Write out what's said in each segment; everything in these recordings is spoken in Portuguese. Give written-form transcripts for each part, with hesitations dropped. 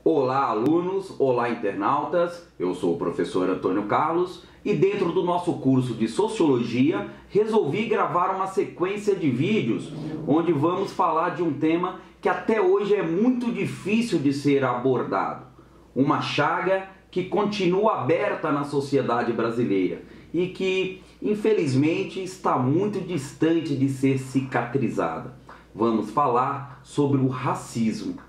Olá, alunos! Olá, internautas! Eu sou o professor Antônio Carlos e dentro do nosso curso de Sociologia resolvi gravar uma sequência de vídeos onde vamos falar de um tema que até hoje é muito difícil de ser abordado. Uma chaga que continua aberta na sociedade brasileira e que, infelizmente, está muito distante de ser cicatrizada. Vamos falar sobre o racismo.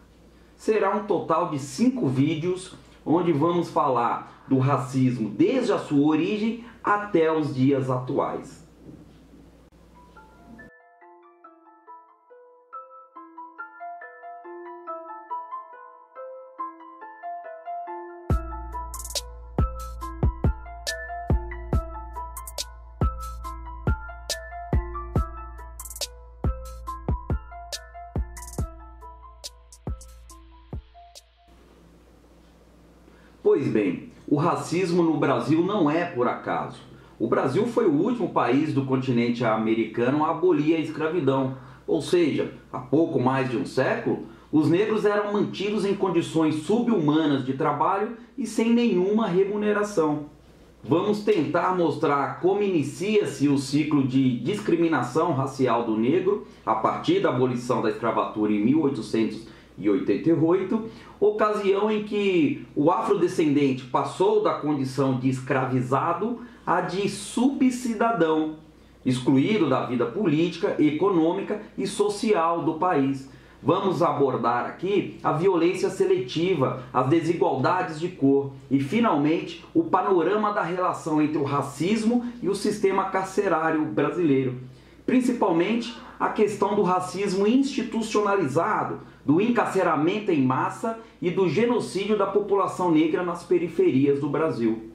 Será um total de 5 vídeos, onde vamos falar do racismo desde a sua origem até os dias atuais. Pois bem, o racismo no Brasil não é por acaso. O Brasil foi o último país do continente americano a abolir a escravidão. Ou seja, há pouco mais de um século, os negros eram mantidos em condições sub-humanas de trabalho e sem nenhuma remuneração. Vamos tentar mostrar como inicia-se o ciclo de discriminação racial do negro a partir da abolição da escravatura em 1888, ocasião em que o afrodescendente passou da condição de escravizado a de subcidadão, excluído da vida política, econômica e social do país. Vamos abordar aqui a violência seletiva, as desigualdades de cor e, finalmente, o panorama da relação entre o racismo e o sistema carcerário brasileiro. Principalmente a questão do racismo institucionalizado, do encarceramento em massa e do genocídio da população negra nas periferias do Brasil.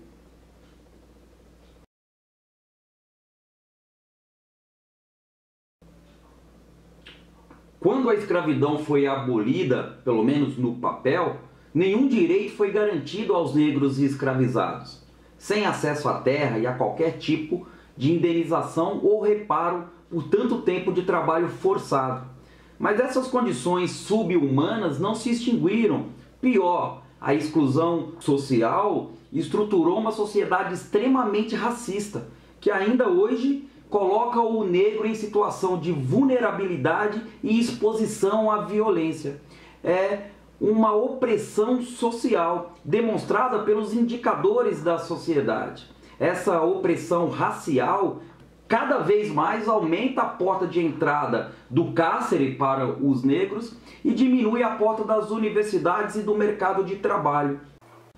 Quando a escravidão foi abolida, pelo menos no papel, nenhum direito foi garantido aos negros escravizados, sem acesso à terra e a qualquer tipo de indenização ou reparo por tanto tempo de trabalho forçado. Mas essas condições sub-humanas não se extinguiram. Pior, a exclusão social estruturou uma sociedade extremamente racista, que ainda hoje coloca o negro em situação de vulnerabilidade e exposição à violência. É uma opressão social demonstrada pelos indicadores da sociedade. Essa opressão racial cada vez mais aumenta a porta de entrada do cárcere para os negros e diminui a porta das universidades e do mercado de trabalho,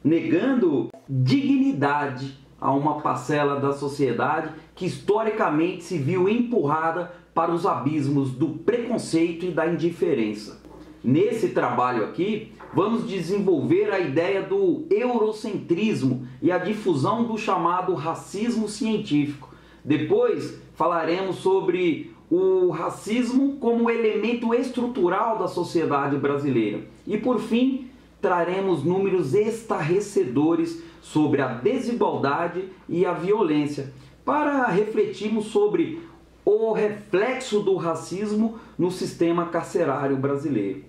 negando dignidade a uma parcela da sociedade que historicamente se viu empurrada para os abismos do preconceito e da indiferença. Nesse trabalho aqui, vamos desenvolver a ideia do eurocentrismo e a difusão do chamado racismo científico. Depois falaremos sobre o racismo como elemento estrutural da sociedade brasileira. E por fim, traremos números estarrecedores sobre a desigualdade e a violência, para refletirmos sobre o reflexo do racismo no sistema carcerário brasileiro.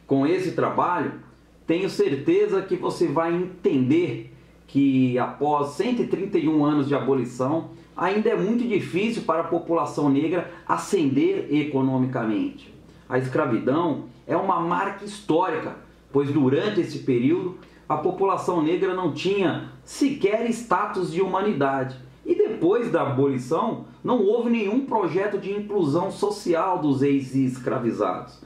Com esse trabalho, tenho certeza que você vai entender que após 131 anos de abolição, ainda é muito difícil para a população negra ascender economicamente. A escravidão é uma marca histórica, pois durante esse período a população negra não tinha sequer status de humanidade. E depois da abolição, não houve nenhum projeto de inclusão social dos ex-escravizados.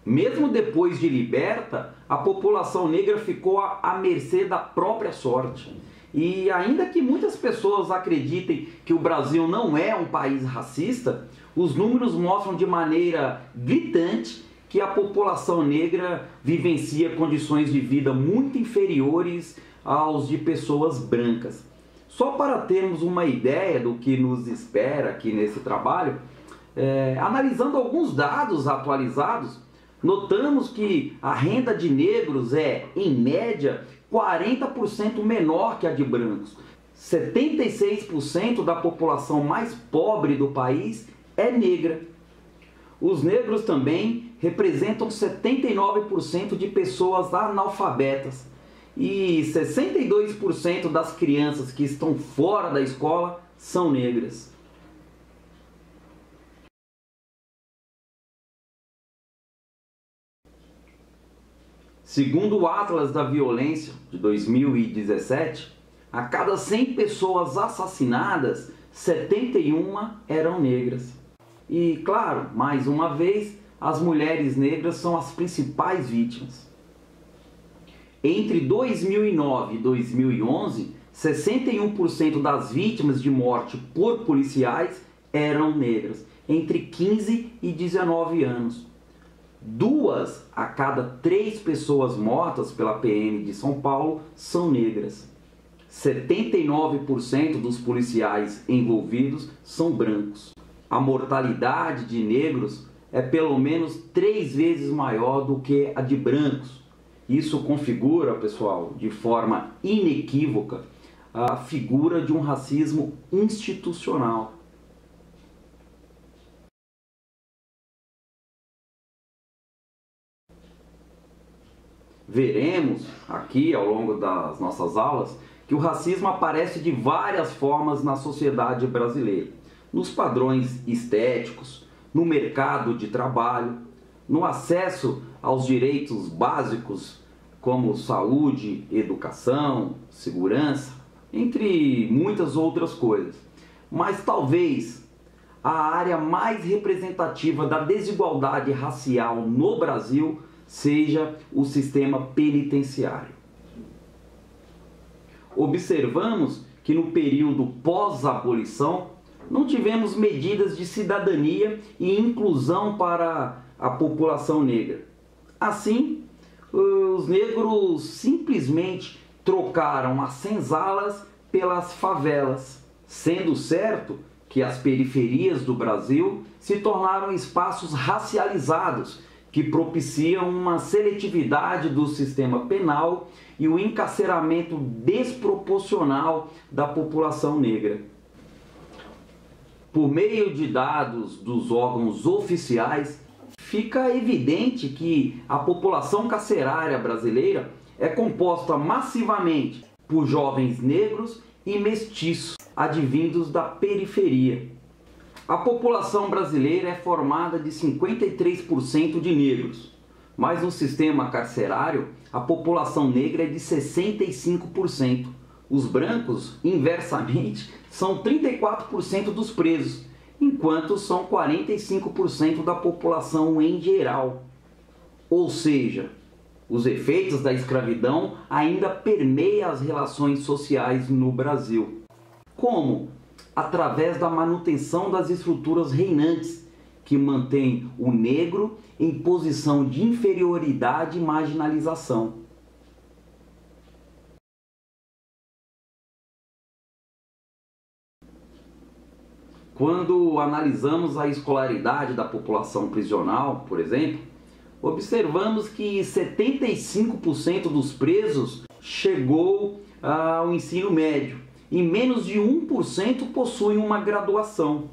Mesmo depois de liberta, a população negra ficou à mercê da própria sorte. E ainda que muitas pessoas acreditem que o Brasil não é um país racista, os números mostram de maneira gritante que a população negra vivencia condições de vida muito inferiores aos de pessoas brancas. Só para termos uma ideia do que nos espera aqui nesse trabalho, analisando alguns dados atualizados, notamos que a renda de negros é, em média, 40% menor que a de brancos. 76% da população mais pobre do país é negra. Os negros também representam 79% de pessoas analfabetas e 62% das crianças que estão fora da escola são negras. Segundo o Atlas da Violência de 2017, a cada 100 pessoas assassinadas, 71 eram negras. E, claro, mais uma vez, as mulheres negras são as principais vítimas. Entre 2009 e 2011, 61% das vítimas de morte por policiais eram negras, entre 15 e 19 anos. 2 a cada 3 pessoas mortas pela PM de São Paulo são negras. 79% dos policiais envolvidos são brancos. A mortalidade de negros é pelo menos 3 vezes maior do que a de brancos. Isso configura, pessoal, de forma inequívoca, a figura de um racismo institucional. Veremos aqui ao longo das nossas aulas que o racismo aparece de várias formas na sociedade brasileira, nos padrões estéticos, no mercado de trabalho, no acesso aos direitos básicos como saúde, educação, segurança, entre muitas outras coisas. Mas talvez a área mais representativa da desigualdade racial no Brasil seja o sistema penitenciário. Observamos que no período pós-abolição não tivemos medidas de cidadania e inclusão para a população negra. Assim, os negros simplesmente trocaram as senzalas pelas favelas, sendo certo que as periferias do Brasil se tornaram espaços racializados que propiciam uma seletividade do sistema penal e o encarceramento desproporcional da população negra. Por meio de dados dos órgãos oficiais, fica evidente que a população carcerária brasileira é composta massivamente por jovens negros e mestiços, advindos da periferia. A população brasileira é formada de 53% de negros, mas no sistema carcerário a população negra é de 65%. Os brancos, inversamente, são 34% dos presos, enquanto são 45% da população em geral. Ou seja, os efeitos da escravidão ainda permeiam as relações sociais no Brasil. Como? Através da manutenção das estruturas reinantes, que mantém o negro em posição de inferioridade e marginalização. Quando analisamos a escolaridade da população prisional, por exemplo, observamos que 75% dos presos chegou ao ensino médio e menos de 1% possuem uma graduação.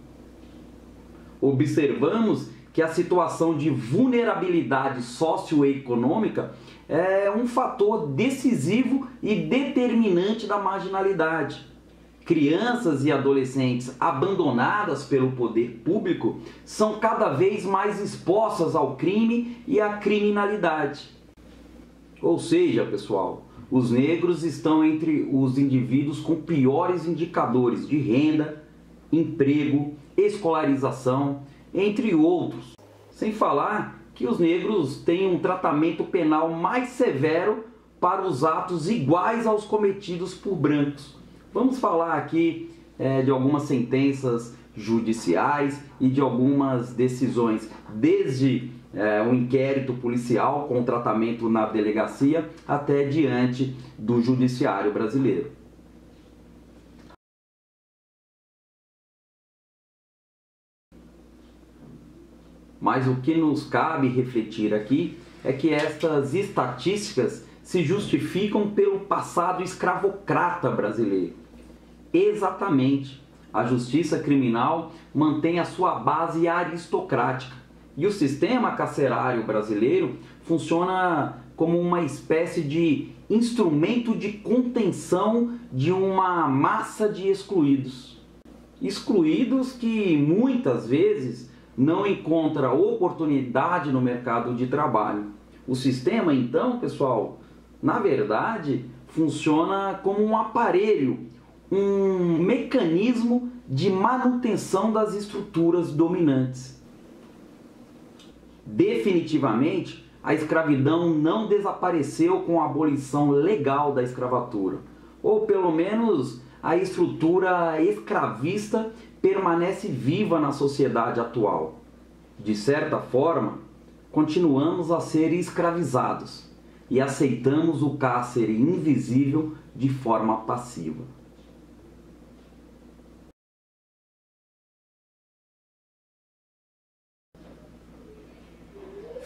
Observamos que a situação de vulnerabilidade socioeconômica é um fator decisivo e determinante da marginalidade. Crianças e adolescentes abandonadas pelo poder público são cada vez mais expostas ao crime e à criminalidade. Ou seja, pessoal, os negros estão entre os indivíduos com piores indicadores de renda, emprego, escolarização, entre outros. Sem falar que os negros têm um tratamento penal mais severo para os atos iguais aos cometidos por brancos. Vamos falar aqui de algumas sentenças judiciais e de algumas decisões, desde o inquérito policial com tratamento na delegacia até diante do judiciário brasileiro. Mas o que nos cabe refletir aqui é que estas estatísticas se justificam pelo passado escravocrata brasileiro. Exatamente. A justiça criminal mantém a sua base aristocrática e o sistema carcerário brasileiro funciona como uma espécie de instrumento de contenção de uma massa de excluídos. Excluídos que muitas vezes não encontram oportunidade no mercado de trabalho. O sistema, então, pessoal, na verdade, funciona como um aparelho, um mecanismo de manutenção das estruturas dominantes. Definitivamente, a escravidão não desapareceu com a abolição legal da escravatura, ou pelo menos a estrutura escravista permanece viva na sociedade atual. De certa forma, continuamos a ser escravizados e aceitamos o cárcere invisível de forma passiva.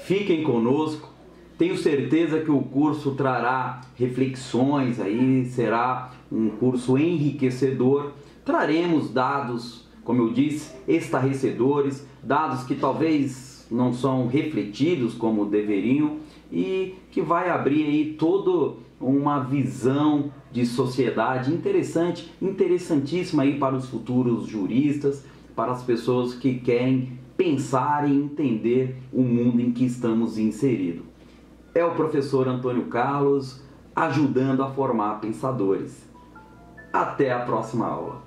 Fiquem conosco, tenho certeza que o curso trará reflexões aí, será um curso enriquecedor. Traremos dados, como eu disse, estarrecedores, dados que talvez não são refletidos como deveriam e que vai abrir aí toda uma visão de sociedade interessante, interessantíssima aí para os futuros juristas, para as pessoas que querem pensar e entender o mundo em que estamos inseridos. É o professor Antônio Carlos ajudando a formar pensadores. Até a próxima aula.